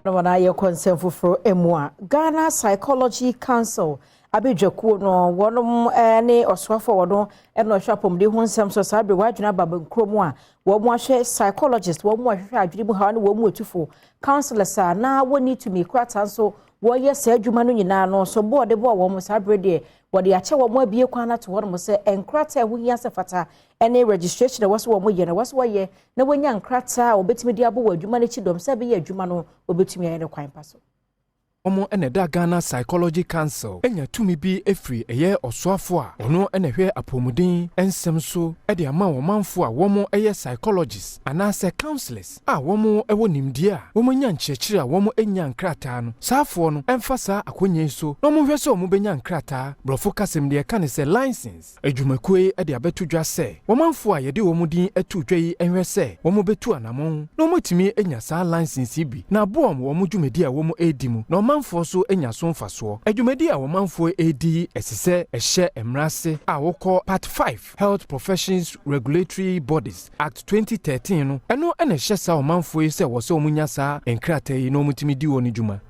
No wana ye concern for emwa Ghana Psychology Council abedwakuo no wonom ne oswafo wono eno hwapom de ho nsem so sabe wadwena baba nkromu a wo mo ahwe psychologists wo mo ahwe adwene mu ha no wo mo otufo counselors na woni to me kwata so wo ye sa adwuma no nyina no so board bo wo mo sabe de wo de ache wo mo abie kwana to wo mo se enkrata hu hia sefata ene registration na wo mo ye na wo ye na wonya nkrata obetimi de abo wo adwuma no chidom sabe ye adwuma no obetimi ye ne kwan paso Omo eneda Ghana Psychology Council enya tumi bi efri eye osoafo a ono enehwe apomudin ensem so ede ama wo manfo a womo eye psychologists anase counselors a womo ewo nimdie a womo nya nkyekire a womo enya nkrata no saafo no emfasa akonyen so no mo hwe so mo benya nkrata brofo kasem de ka ne se license adwumakue ede abetudwa se womanfo a yede womo din atudwa yi enhwe se womo betu anamon no mo timi enya sa license bi na boom womo dwumedi a womo edimu no manfo so enya so mfaso adwumedi a wo manfo edi esise ehye emrase a wokọ part 5 Health Professions Regulatory Bodies Act 2013 no eno ene hye sa wo manfo yi se wo se omunya sa enkrata yi no mutimi di woni dwuma